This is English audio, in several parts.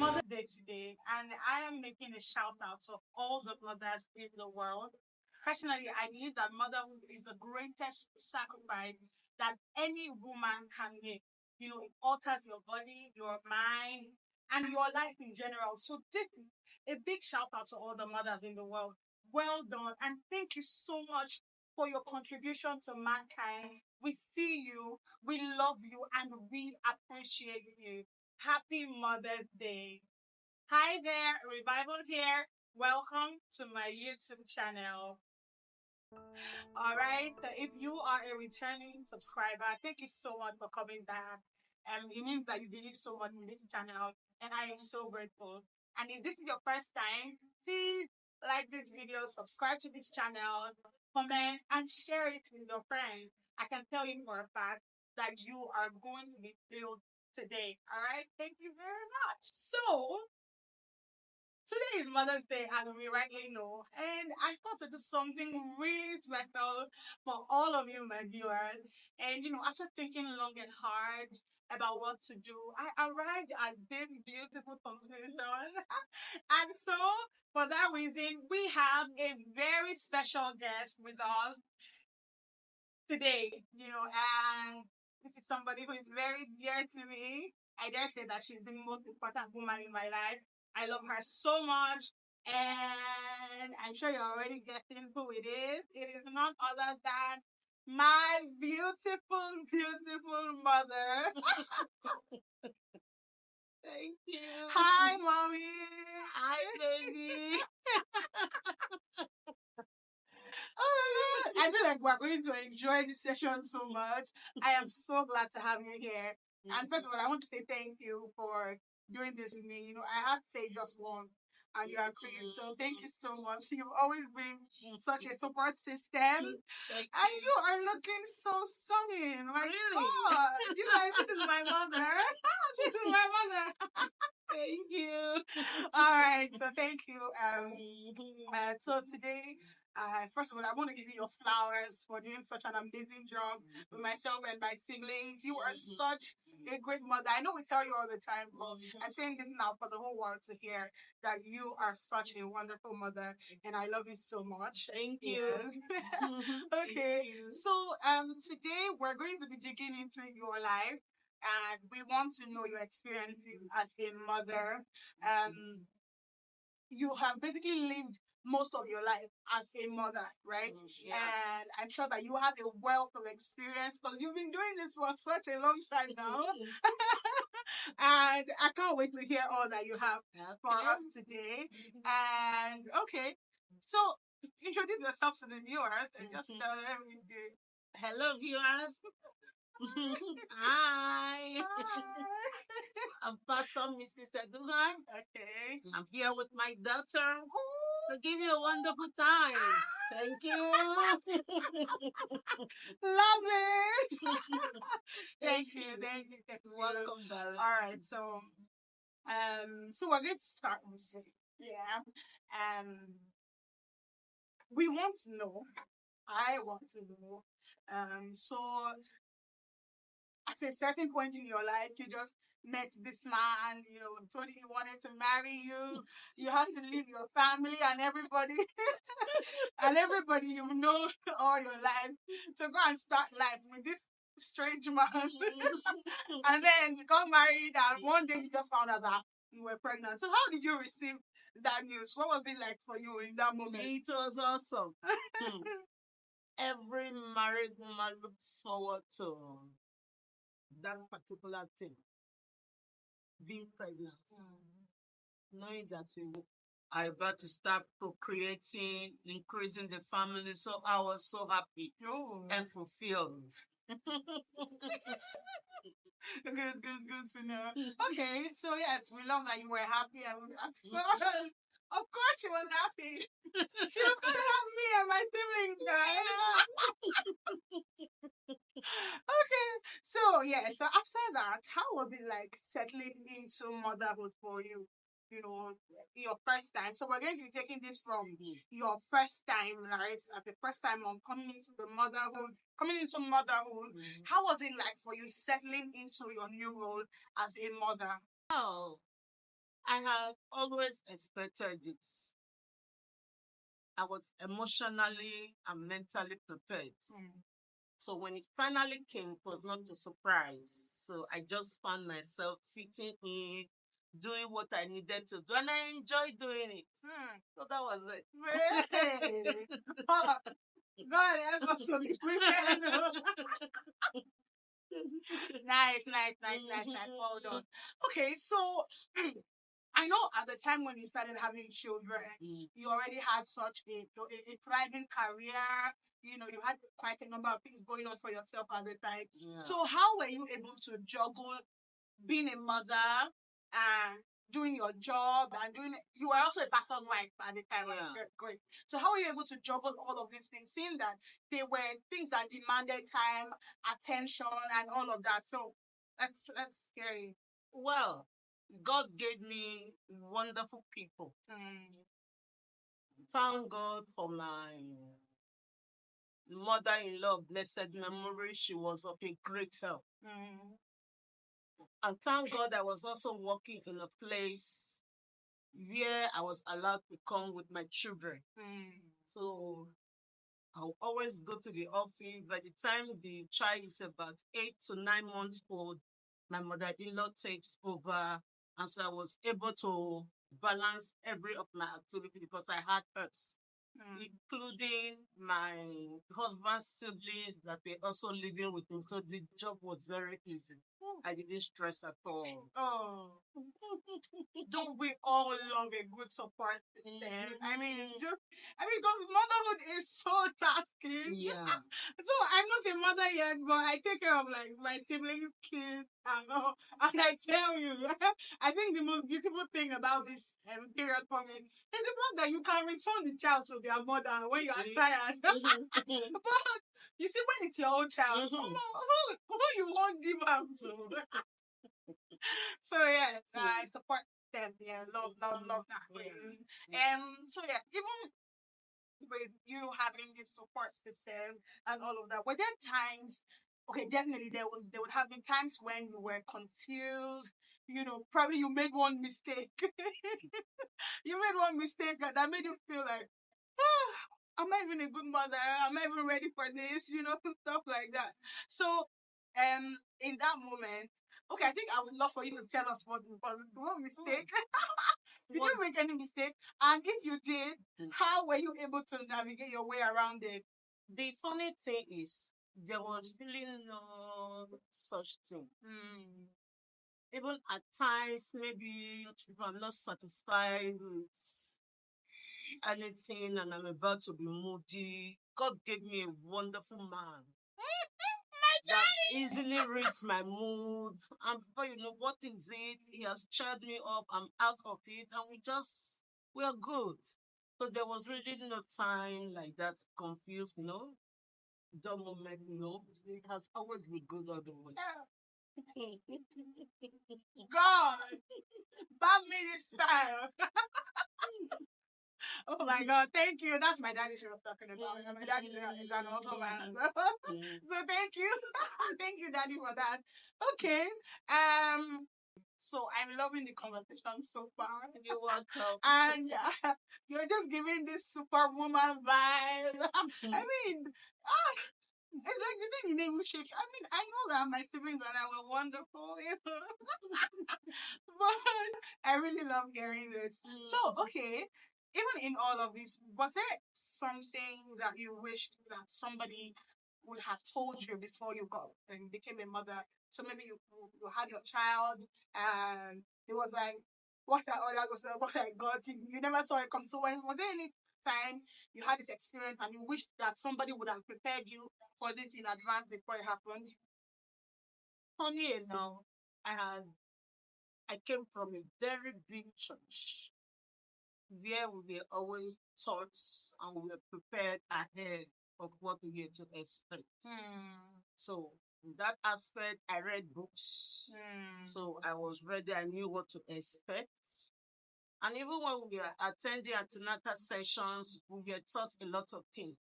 Mother's Day today, and I am making a shout out to all the mothers in the world. Personally, I believe that motherhood is the greatest sacrifice that any woman can make. You know, it alters your body, your mind, and your life in general. So, this is a big shout out to all the mothers in the world. Well done, and thank you so much for your contribution to mankind. We see you, we love you, and we appreciate you. Happy Mother's Day. Hi there, Revival here. Welcome to my YouTube channel. All right, if you are a returning subscriber, thank you so much for coming back. It means that you believe so much in this channel, and I am so grateful. And if this is your first time, please like this video, subscribe to this channel, comment, and share it with your friends. I can tell you for a fact that you are going to be filled today. All right, thank you very much. So, today is Mother's Day, as we rightly know, and I thought to do something really special for all of you, my viewers. And after thinking long and hard about what to do, I arrived at this beautiful conclusion. And so, for that reason, we have a very special guest with us today. And this is somebody who is very dear to me. I dare say that she's the most important woman in my life. I love her so much. And I'm sure you're already guessing who it is. It is none other than my beautiful, beautiful mother. Thank you. Hi, mommy. Hi, baby. Oh my God. I feel like we're going to enjoy this session so much. I am so glad to have you here. And first of all, I want to say thank you for doing this with me. I had to say just one, and you agreed. So thank you so much. You've always been such a support system. Thank And you. you are looking so stunning. My Really? God. This is my mother. This is my mother. Thank you. All right. So thank you. So today, first of all, I want to give you your flowers for doing such an amazing job with myself and my siblings. You are such a great mother. I know we tell you all the time, but I'm saying this now for the whole world to hear that you are such a wonderful mother, and I love you so much. Thank you. Okay. So today we're going to be digging into your life, and we want to know your experiences as a mother. You have basically lived most of your life as a mother, right? Yeah. And I'm sure that you have a wealth of experience because you've been doing this for such a long time now. And I can't wait to hear all that you have for us today. And okay, so introduce yourself to the viewers and just tell them everything. Hello, viewers. Hi. I'm Pastor Mrs. Eduman. Okay. I'm here with my daughter to give you a wonderful time. Thank you. Love it. Thank you. Thank you. Welcome, darling. All right. So we're going to start with yeah. We want to know. I want to know. So at a certain point in your life, you just met this man, told you he wanted to marry you. You had to leave your family and everybody, and everybody you've known all your life to go and start life with this strange man. And then you got married, and one day you just found out that you were pregnant. So how did you receive that news? What was it like for you in that moment? It was awesome. Every married woman looks forward to that particular thing, being pregnant, knowing that you are about to start procreating, increasing the family. So I was so happy and fulfilled. Good to know. Okay, so yes, we love that you were happy. Of course she was happy. She was going to have me and my siblings, guys. Okay, so yeah, so after that, how was it like settling into motherhood for you? Your first time. So we're going to be taking this from your first time, right? At the first time on coming into motherhood. How was it like for you settling into your new role as a mother? Oh, I had always expected it. I was emotionally and mentally prepared. So when it finally came, it was not a surprise. So I just found myself fitting in, doing what I needed to do, and I enjoyed doing it. So that was it. Really? Oh, God help us to be prepared. Nice, nice, nice, nice, nice. Well done. Okay, so I know at the time when you started having children, you already had such a thriving career. You know, you had quite a number of things going on for yourself at the time. Yeah. So how were you able to juggle being a mother and doing your job and doing you were also a pastor's wife at the time, right? Yeah. Great. So how were you able to juggle all of these things, seeing that they were things that demanded time, attention, and all of that? So let's hear you. Well, God gave me wonderful people. Thank God for my mother-in-law, blessed memory. She was of a great help. And thank God I was also working in a place where I was allowed to come with my children. So I'll always go to the office. By the time the child is about 8 to 9 months old, my mother-in-law takes over. And so I was able to balance every of my activity because I had hers, including my husband's siblings that were also living with me. So the job was very easy. I didn't stress at all. Oh, don't we all love a good support system? Because motherhood is so tasking. Yeah. So I'm not a mother yet, but I take care of like my siblings, kids, and all. And I tell you, I think the most beautiful thing about this period for me is the fact that you can return the child to their mother when you are tired. But you see, when it's your own child, who you won't give up to? So yes, I support them. Yeah, love that. So yes, even with you having this support system and all of that, were there times? Okay, definitely there would have been times when you were confused. You know, probably you made one mistake. You made one mistake that made you feel like, am I even a good mother? Am I even ready for this? You know, stuff like that. So, in that moment, okay, I think I would love for you to tell us what mistake. Did you make any mistake? And if you did, how were you able to navigate your way around it? The funny thing is, there was really no such thing. Even at times, maybe if I'm not satisfied with anything and I'm about to be moody, God gave me a wonderful man that easily reads my mood. And before you know what is it, he has cheered me up. I'm out of it, and we are good. So there was really no time like that confused, Dumb moment, It has always been good all the way. God, back me this style. Oh my God, thank you. That's my daddy she was talking about. My daddy is an auto man. So thank you. Thank you, daddy, for that. Okay. So I'm loving the conversation so far. You're welcome. And you're just giving this superwoman vibe. I mean, it's like the thing in English. I mean, I know that my siblings and I were wonderful, but I really love hearing this. So, okay, even in all of this, was there something that you wished that somebody would have told you before you got and became a mother? So maybe you had your child and it was like, what's that? Oh, that was what I got. You never saw it come. So, was there any time you had this experience and you wished that somebody would have prepared you for this in advance before it happened? Funny enough, I came from a very big church where we were always taught and we were prepared ahead of what we were to expect. So in that aspect, I read books. So I was ready. I knew what to expect. And even when we were attending antenatal sessions, we were taught a lot of things.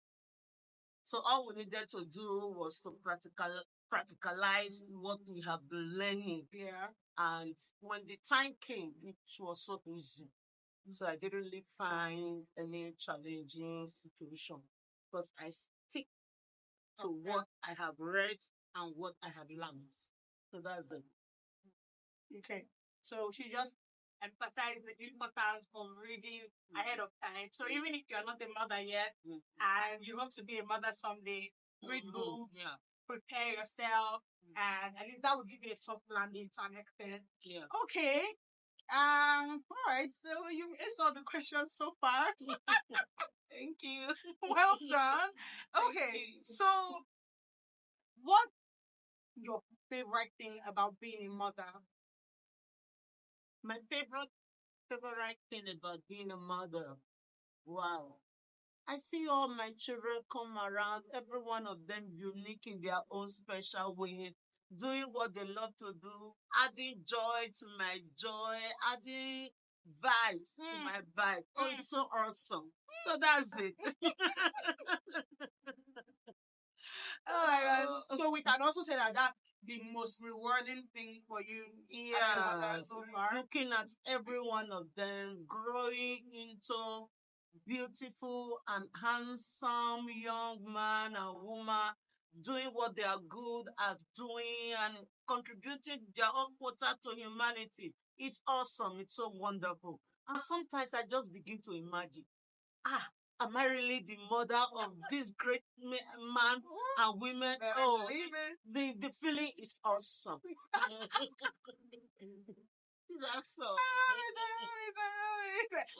So all we needed to do was to practicalize what we have been learning. Yeah. And when the time came, it was so easy. So I didn't really find any challenging situation because I stick to what I have read and what I have learned. So that's it. Okay. So she just emphasized the importance of reading ahead of time. So even if you're not a mother yet and you want to be a mother someday, read books, Yeah. prepare yourself, and I think that will give you a soft landing to an extent. Yeah. Okay. All right. So you answered the questions so far. Thank you. Well done. Okay. So what your favorite thing about being a mother? My favorite thing about being a mother. Wow. I see all my children come around, every one of them unique in their own special way, doing what they love to do, adding joy to my joy, adding vibes to my vibe. Oh, it's so awesome. So that's it. Oh my God. So we can also say that that's the most rewarding thing for you as a mother Yeah, so far. looking at every one of them growing into beautiful and handsome young man and woman, doing what they are good at doing and contributing their own quota to humanity. It's awesome. It's so wonderful. And sometimes I just begin to imagine, ah, am I really the mother of this great man and women? Oh, the feeling is awesome. It's awesome.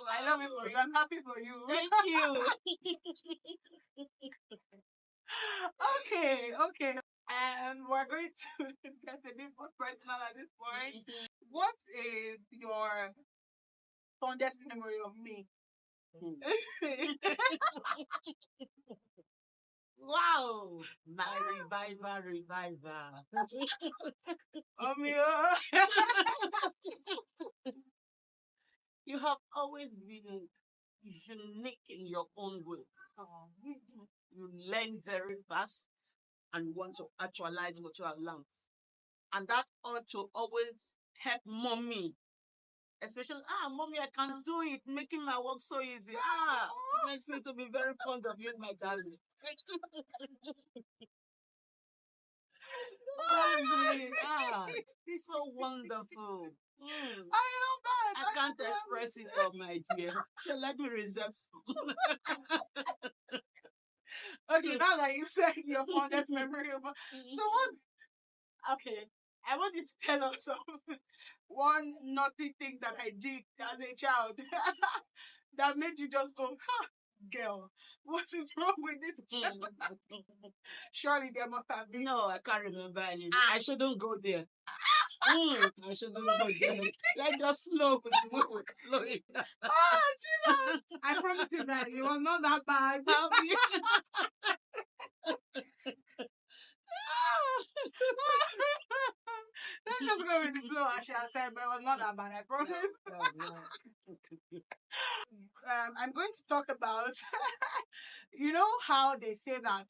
I love it for you. I'm happy for you. Thank you. Okay. And we're going to get a bit more personal at this point. What is your fondest memory of me? Wow, my reviver. Omio. You have always been unique in your own way. You learn very fast and want to actualize what you have learned. And that ought to always help mommy. Especially, mommy, I can do it, making my work so easy. Makes me to be very fond of you, my darling. So wonderful. I love that. I can't express it all, my dear. So let me reserve some. Okay, now that you said your fondest memory of so what? Okay, I want you to tell us one naughty thing that I did as a child that made you just go, ha, girl, what is wrong with this child? Surely there must have been. No, I can't remember anything. I shouldn't go there. I shouldn't go there. Let's just flow with the way we're flowing. Jesus! I promise you that it was not that bad. Let's just go with the flow, I shall say, but it was not that bad, I promise. I'm going to talk about, you know how they say that,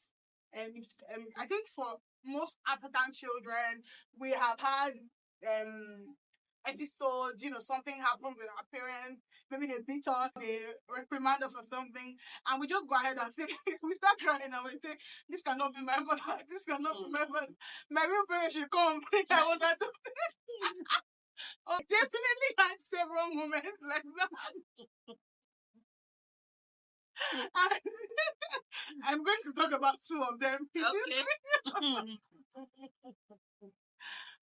I think for most African children, we have had episodes, something happened with our parents, maybe they beat us, they reprimand us or something, and we just go ahead and say, we start crying and we say, this cannot be my mother, this cannot be my mother. My real parents should come. I was at the Oh, definitely had several moments like that. I'm going to talk about two of them. Okay.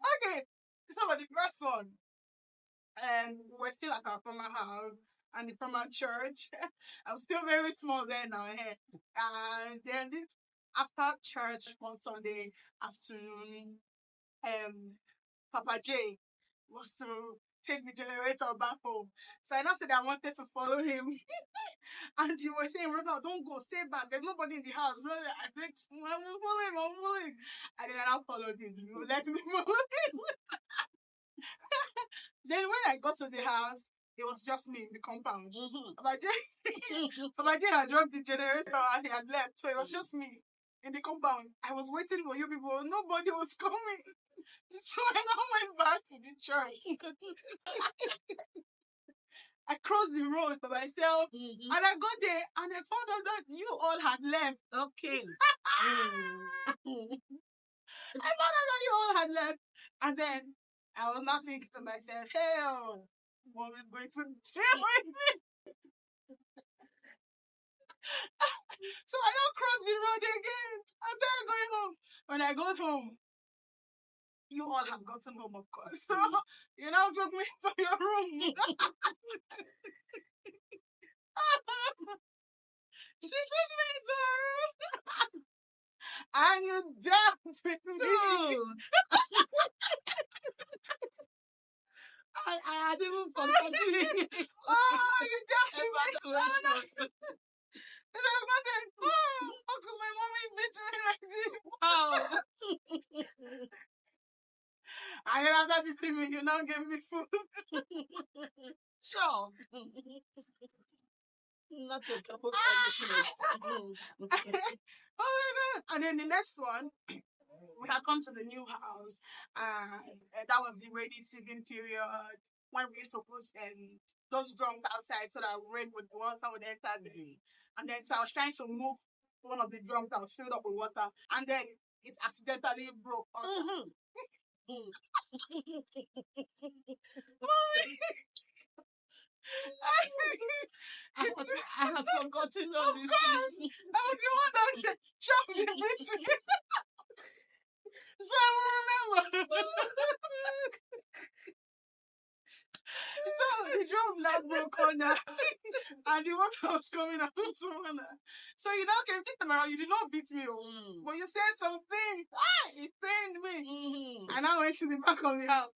Okay. So the first one, we're still at our former house and the former church. I was still very small then now. And then after church one Sunday afternoon, Papa J was to take the generator back home. So I now said I wanted to follow him. And you were saying, Rebecca, don't go, stay back. There's nobody in the house. I think, I'm following. And then I now followed him. You let me follow him. Then when I got to the house, it was just me in the compound. Papa J had dropped the generator and he had left. So it was just me. in the compound. I was waiting for you people. Nobody was coming. So when I went back to the church, I crossed the road by myself, and I got there and I found out that you all had left. Okay. I found out that you all had left. And then I was not thinking to myself, hell, what is going to deal with me? So I don't cross the road again. I'm then going home. When I got home, you all have gotten home, of course. So you now took me to your room. She took me to her room. And you danced with me. Dude. I had even forgotten. Oh, you danced with me. Situation. There's nothing. Oh, how could my mommy beat me like this? Wow. And then after beating me, you now gave me food. Sure. Not a couple of punishments. Oh my god. And then the next one, we had come to the new house, and that was the rainy season period when we used to put those drums outside so that rain would water would enter the. And then so I was trying to move one of the drums that was filled up with water, and then it accidentally broke. I had forgotten all these course. things. I was the one that chopped the meeting. So I will remember. So the drum now broke on her, and the water was coming out from her. So you now came this time around, you did not beat me, but you said something. It pained me. And I went to the back of the house.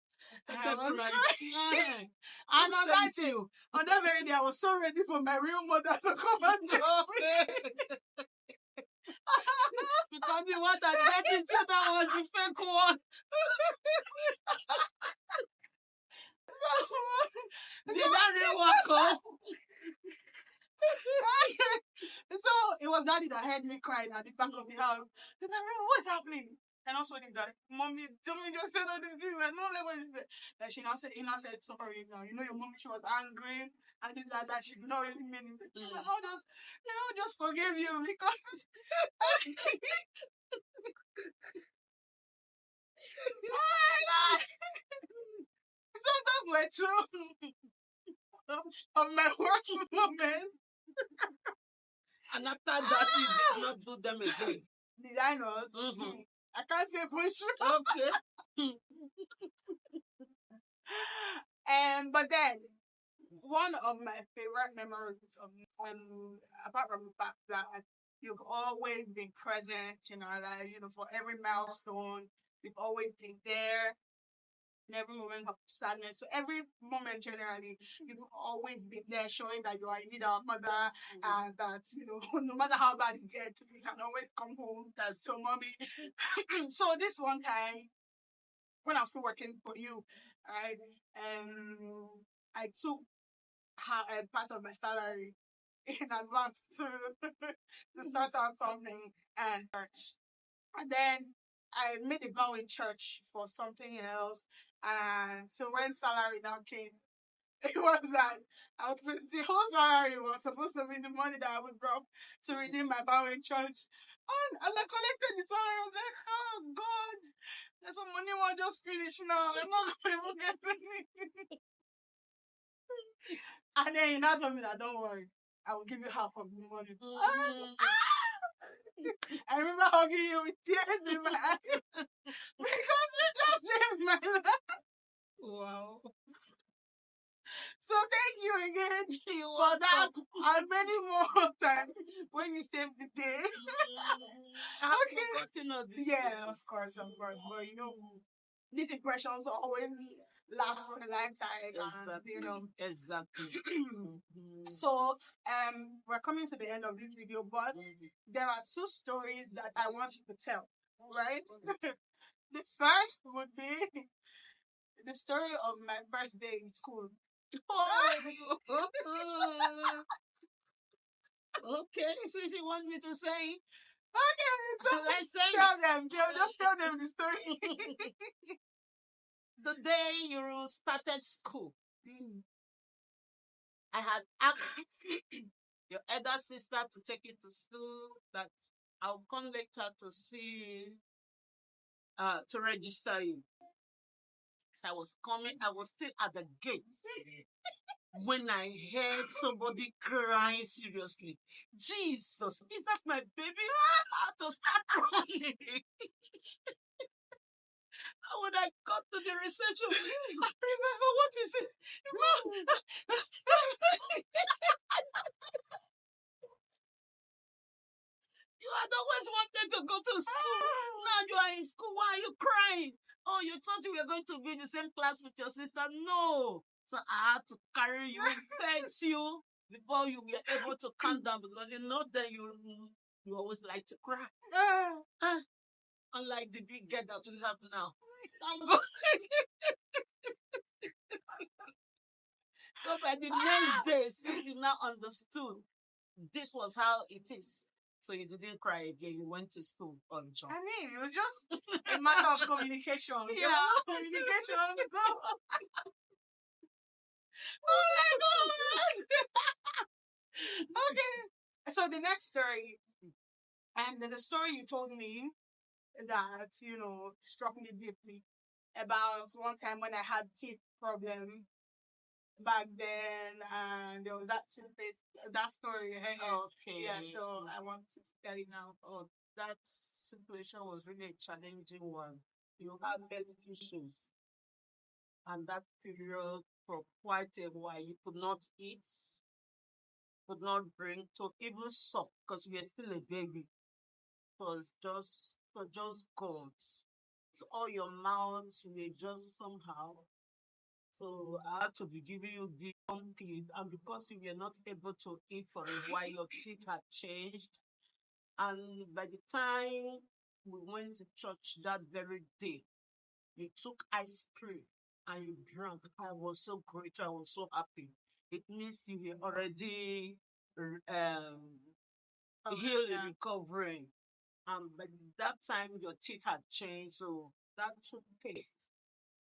I was crying. And on that day, on that very day, I was so ready for my real mother to come and get me. Because the one that got into that was the fake one. Did that real one come? So it was daddy that heard me crying at the back of the house. Then I remember, what's happening? And also the guy, mommy, don't me just say all these things. I don't know what you say. Then he now said sorry. Now you know your mommy, she was angry, and this that she did not really mean it. So I'll just forgive you because. Oh my god! So those were two of my worst moments. And after that, you did not do them again. Did I not? I can't say for sure. Okay. But then one of my favorite memories of apart from the fact that you've always been present in our life, for every milestone, you've always been there in every moment of sadness. So every moment generally, you've always been there showing that you are indeed our mother and that, no matter how bad it gets, we can always come home to mommy. So this one time, when I was still working for you, right, I took part of my salary in advance to sort out something, and then I made a vow in church for something else, and so when salary now came, it was that the whole salary was supposed to be the money that I would drop to redeem my vow in church. And as I collected the salary, I was like, oh God, there's some money will just finish now. I'm not going to get anything. And then you now told me that, don't worry, I will give you half of the money. I remember hugging you with tears in my eyes because you just saved my life. Wow. So thank you again for that and many more times when you saved the day. Okay. Yeah, of course. But these impressions always last for a lifetime. Exactly. Exactly. So we're coming to the end of this video, but there are two stories that I want you to tell, right? The first would be the story of my first day in school. Okay, since you want me to say, Okay, Let's say tell them, just tell them the story. the day you started school, I had asked your elder sister to take you to school, that I'll come later to see, to register you. So I was coming, I was still at the gates when I heard somebody crying seriously. Jesus, is that my baby? I had to start crying. When I got to the reception, remember what is it? You had always wanted to go to school. Now you are in school. Why are you crying? Oh, you thought you were going to be in the same class with your sister? No. So I had to carry you, fetch you before you were able to calm down, because you know that you always like to cry. Ah, unlike the big girl that we have now. Thank God. So by the next day, since you now understood this was how it is, so you didn't cry again. You went to school on job. I mean, it was just a matter of communication. Yeah. Communication. Oh my God! Okay. So the next story, and the story you told me that, struck me deeply about one time when I had teeth problem back then, and there was that toothpaste, that story. Okay. Yeah, so I want to tell you now. Oh, that situation was really a challenging one. You had health issues, and that period for quite a while you could not eat, could not drink, to even suck, because you were still a baby. Was just cold. So all your mouths were just somehow. So I had to be giving you the teeth, and because you were not able to eat for a while, your teeth had changed. And by the time we went to church that very day, you took ice cream and you drank. I was so grateful. I was so happy. It means you were already healed and recovering. By that time, your teeth had changed. So that toothpaste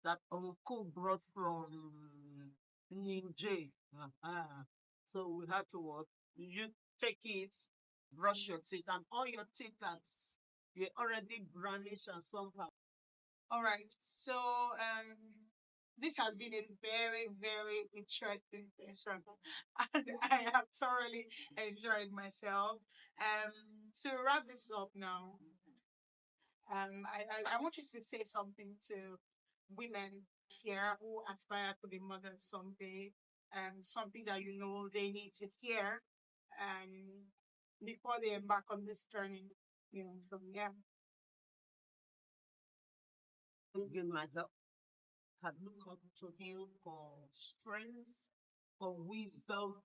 that uncle brought from Ninja. So we had to work. You take it, brush your teeth, and all your teeth that were already brownish and somehow. All right. So this has been a very, very interesting session. And I have thoroughly enjoyed myself. To wrap this up now, I want you to say something to women here who aspire to be mothers someday, and something that they need to hear, and before they embark on this journey. So yeah. You might have looked up to him for strength, for wisdom,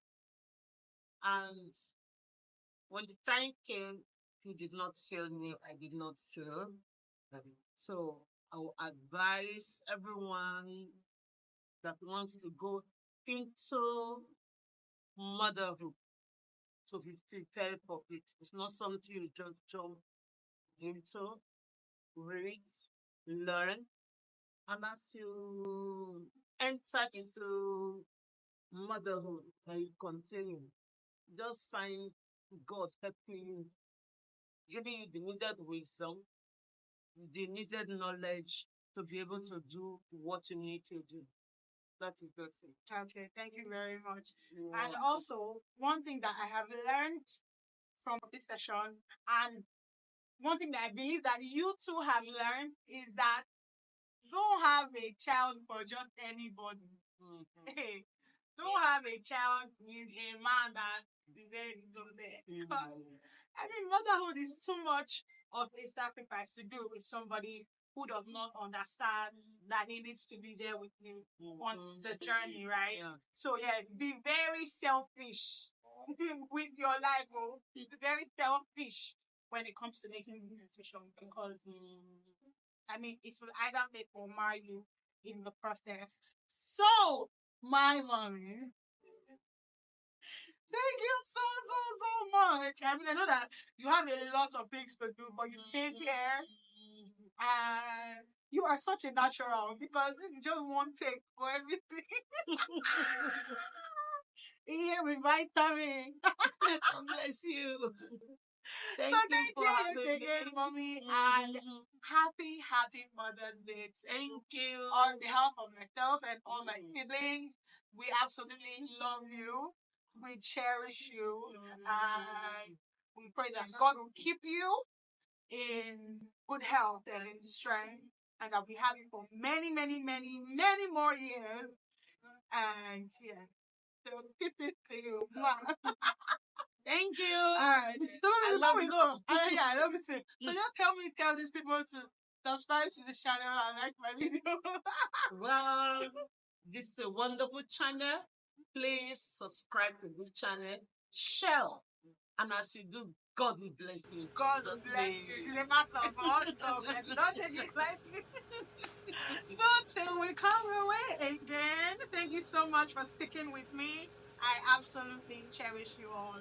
and when the time came, he did not fail me. I did not fail. So I will advise everyone that wants to go into motherhood to be prepared for it. It's not something you just jump into, read, learn, and as you enter into motherhood and you continue, just find God helping you, giving you the needed wisdom, the needed knowledge to be able to do what you need to do. That's a good thing. Okay, thank you very much. You're And welcome. also, one thing that I have learned from this session, and one thing that I believe that you too have learned, is that don't have a child for just anybody. Hey, don't have a child with a man that is there. I mean, motherhood is too much of a sacrifice to do with somebody who does not understand that he needs to be there with you on the journey, right? Yeah. So yeah, be very selfish with your life, bro. Be very selfish when it comes to making decisions, because I mean, it will either make or mar you in the process. So, my mommy, Thank you so much. I mean, I know that you have a lot of things to do, but you take care and you are such a natural because it's just one take for everything. Here with vitamin. God bless you. So Thank you thank for you having again, me. mommy, and happy Mother's Day to you. Thank you. On behalf of myself and all my siblings, we absolutely love you. We cherish you, and we pray that God will keep you in good health and in strength, and that we have you for many more years. And yeah, so this is to you. Thank you. All right. So I before love we you. go, yeah, I love you too. So just tell these people to subscribe to this channel and like my video. Well, this is a wonderful channel. Please subscribe to this channel. Share. And as you do, God will bless you. in God Jesus' bless name. you. You're the master of all stuff. And don't take it lightly. So till we come your way again, thank you so much for sticking with me. I absolutely cherish you all.